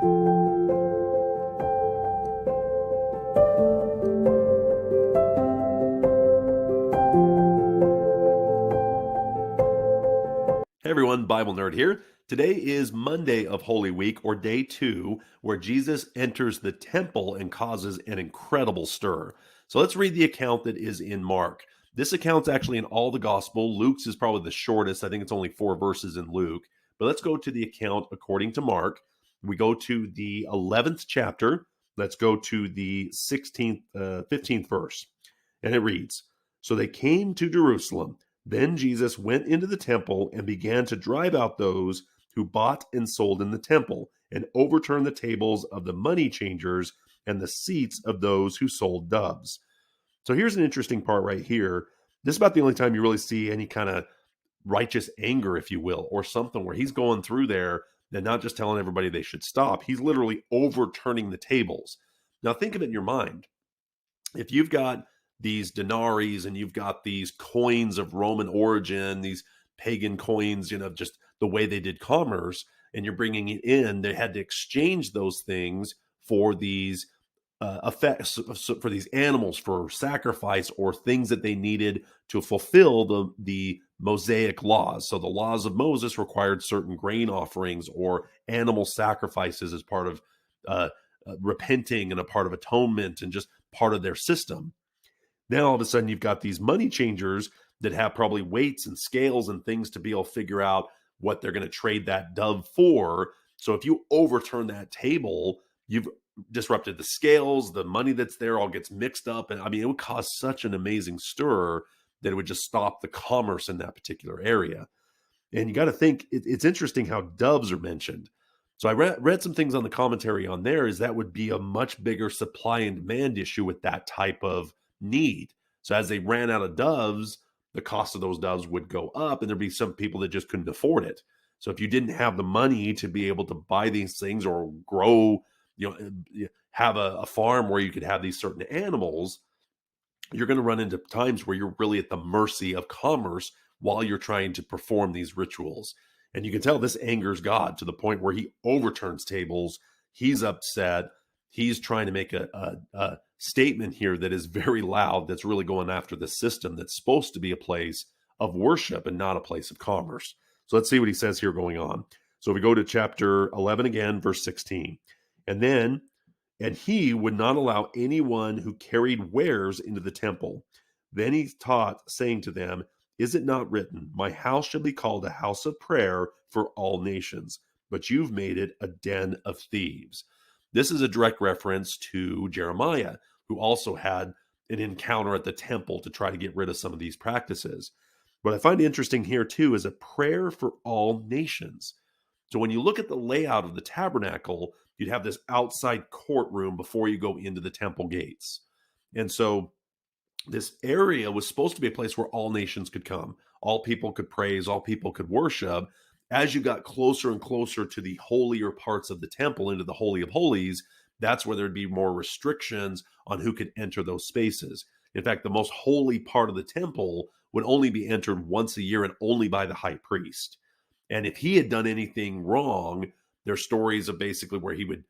Hey everyone, Bible Nerd here. Today is Monday of Holy Week, or day 2, where Jesus enters the temple and causes an incredible stir. So let's read the account that is in Mark. This account's actually in all the gospel. Luke's is probably the shortest. I think it's only 4 verses in Luke. But let's go to the account according to Mark. We go to the 11th chapter. Let's go to the 15th verse. And it reads, "So they came to Jerusalem. Then Jesus went into the temple and began to drive out those who bought and sold in the temple, and overturn the tables of the money changers and the seats of those who sold doves." So here's an interesting part right here. This is about the only time you really see any kind of righteous anger, if you will, or something where he's going through there and not just telling everybody they should stop. He's literally overturning the tables. Now think of it in your mind. If you've got these denaries and you've got these coins of Roman origin, these pagan coins, just the way they did commerce, and you're bringing it in, they had to exchange those things for these effects, for these animals, for sacrifice, or things that they needed to fulfill the Mosaic laws. So the laws of Moses required certain grain offerings or animal sacrifices as part of repenting and a part of atonement and just part of their system. Now, all of a sudden, you've got these money changers that have probably weights and scales and things to be able to figure out what they're going to trade that dove for. So if you overturn that table, you've disrupted the scales, the money that's there all gets mixed up. And I mean, it would cause such an amazing stir that it would just stop the commerce in that particular area. And you got to think, it's interesting how doves are mentioned. So I read some things on the commentary on there, is that would be a much bigger supply and demand issue with that type of need. So as they ran out of doves, the cost of those doves would go up, and there'd be some people that just couldn't afford it. So if you didn't have the money to be able to buy these things or grow, have a farm where you could have these certain animals, you're going to run into times where you're really at the mercy of commerce while you're trying to perform these rituals. And you can tell this angers God to the point where he overturns tables. He's upset. He's trying to make a statement here that is very loud, that's really going after the system that's supposed to be a place of worship and not a place of commerce. So let's see what he says here going on. So we go to chapter 11 again, verse 16. And he would not allow anyone who carried wares into the temple. Then he taught, saying to them, "Is it not written, my house shall be called a house of prayer for all nations, but you've made it a den of thieves." This is a direct reference to Jeremiah, who also had an encounter at the temple to try to get rid of some of these practices. What I find interesting here too is a prayer for all nations. So when you look at the layout of the tabernacle, you'd have this outside courtroom before you go into the temple gates. And so this area was supposed to be a place where all nations could come. All people could praise, all people could worship. As you got closer and closer to the holier parts of the temple, into the Holy of Holies, that's where there'd be more restrictions on who could enter those spaces. In fact, the most holy part of the temple would only be entered once a year and only by the high priest. And if he had done anything wrong, there's stories of basically where he would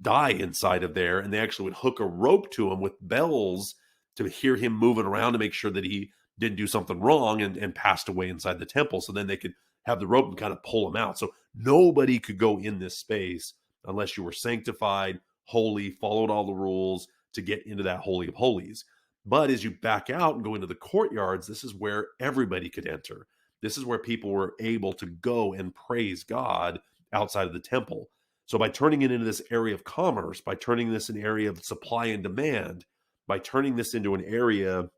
die inside of there, and they actually would hook a rope to him with bells to hear him moving around to make sure that he didn't do something wrong and passed away inside the temple. So then they could have the rope and kind of pull him out. So nobody could go in this space unless you were sanctified, holy, followed all the rules to get into that Holy of Holies. But as you back out and go into the courtyards, this is where everybody could enter. This is where people were able to go and praise God outside of the temple. So by turning it into this area of commerce, by turning this an area of supply and demand, by turning this into an area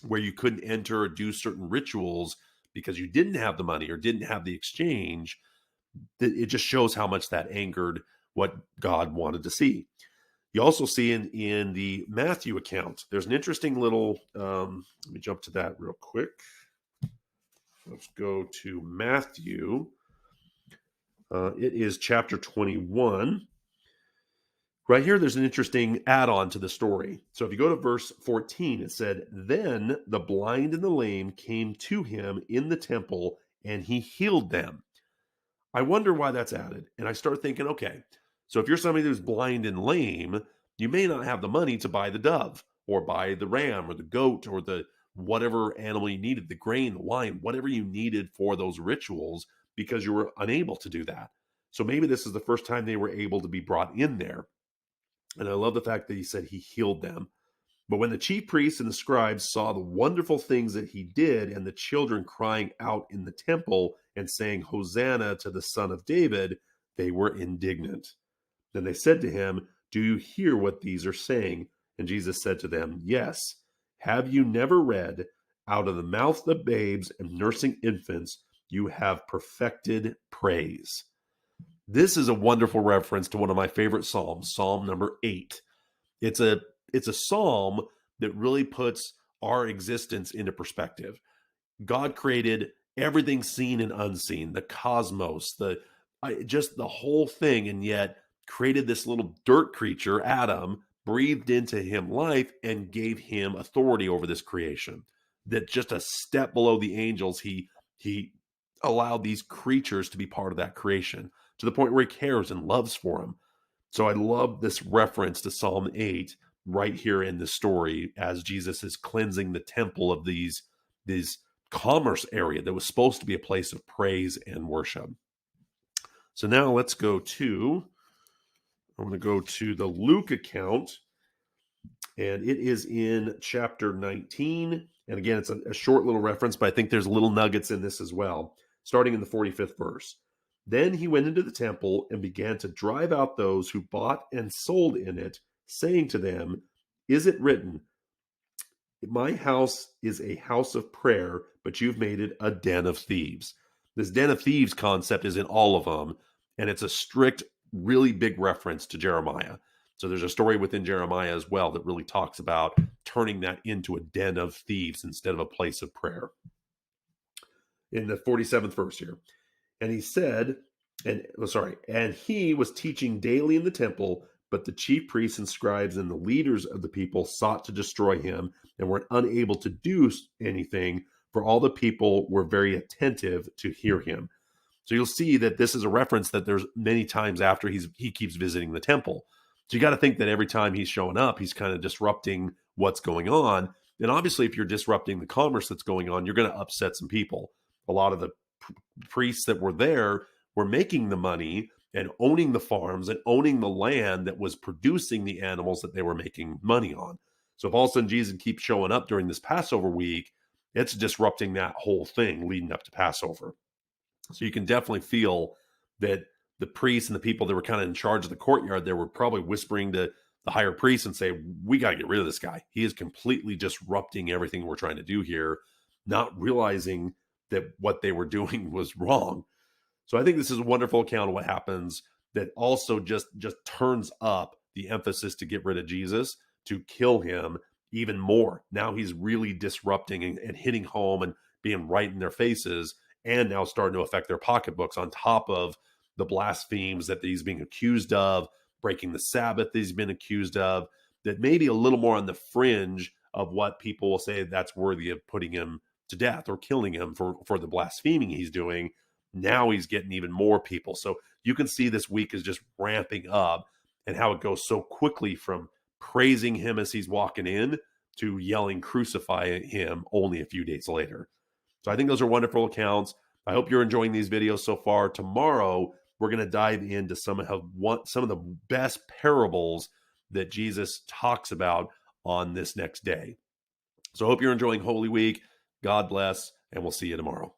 where you couldn't enter or do certain rituals because you didn't have the money or didn't have the exchange, it just shows how much that angered what God wanted to see. You also see in the Matthew account, there's an interesting little, let me jump to that real quick. Let's go to Matthew. It is chapter 21. Right here, there's an interesting add-on to the story. So if you go to verse 14, it said, "Then the blind and the lame came to him in the temple, and he healed them." I wonder why that's added. And I start thinking, okay, So if you're somebody who's blind and lame, you may not have the money to buy the dove or buy the ram or the goat or the whatever animal you needed, the grain, the wine, whatever you needed for those rituals, because you were unable to do that. So maybe this is the first time they were able to be brought in there. And I love the fact that he said he healed them. But when the chief priests and the scribes saw the wonderful things that he did, and the children crying out in the temple and saying, Hosanna to the Son of David, they were indignant. Then they said to him, Do you hear what these are saying? And Jesus said to them, Yes. Have you never read, Out of the mouth of babes and nursing infants, you have perfected praise? This is a wonderful reference to one of my favorite Psalms, Psalm number 8. It's a it's a psalm that really puts our existence into perspective. God created everything seen and unseen, the cosmos, just the whole thing, and yet created this little dirt creature, Adam, breathed into him life and gave him authority over this creation. That just a step below the angels, he allowed these creatures to be part of that creation to the point where he cares and loves for them. So I love this reference to Psalm 8 right here in the story as Jesus is cleansing the temple of these commerce area that was supposed to be a place of praise and worship. So now I'm going to go to the Luke account, and it is in chapter 19. And again, it's a short little reference, but I think there's little nuggets in this as well, starting in the 45th verse. Then he went into the temple and began to drive out those who bought and sold in it, saying to them, Is it written, My house is a house of prayer, but you've made it a den of thieves? This den of thieves concept is in all of them, and it's a strict, really big reference to Jeremiah. So there's a story within Jeremiah as well that really talks about turning that into a den of thieves instead of a place of prayer. In the 47th verse here. And he said, and he was teaching daily in the temple, but the chief priests and scribes and the leaders of the people sought to destroy him and were unable to do anything, for all the people were very attentive to hear him. So you'll see that this is a reference that there's many times after he keeps visiting the temple. So you got to think that every time he's showing up, he's kind of disrupting what's going on. And obviously, if you're disrupting the commerce that's going on, you're going to upset some people. A lot of the priests that were there were making the money and owning the farms and owning the land that was producing the animals that they were making money on. So if all of a sudden Jesus keeps showing up during this Passover week, it's disrupting that whole thing leading up to Passover. So you can definitely feel that the priests and the people that were kind of in charge of the courtyard there were probably whispering to the higher priests and say, we got to get rid of this guy. He is completely disrupting everything we're trying to do here, not realizing that what they were doing was wrong. So I think this is a wonderful account of what happens that also just turns up the emphasis to get rid of Jesus, to kill him even more. Now he's really disrupting and hitting home and being right in their faces, and now starting to affect their pocketbooks on top of the blasphemies that he's being accused of, breaking the Sabbath that he's been accused of, that may be a little more on the fringe of what people will say that's worthy of putting him to death or killing him for the blaspheming he's doing. Now he's getting even more people. So you can see this week is just ramping up, and how it goes so quickly from praising him as he's walking in to yelling, crucify him only a few days later. So I think those are wonderful accounts. I hope you're enjoying these videos so far. Tomorrow, we're going to dive into some of the best parables that Jesus talks about on this next day. So I hope you're enjoying Holy Week. God bless, and we'll see you tomorrow.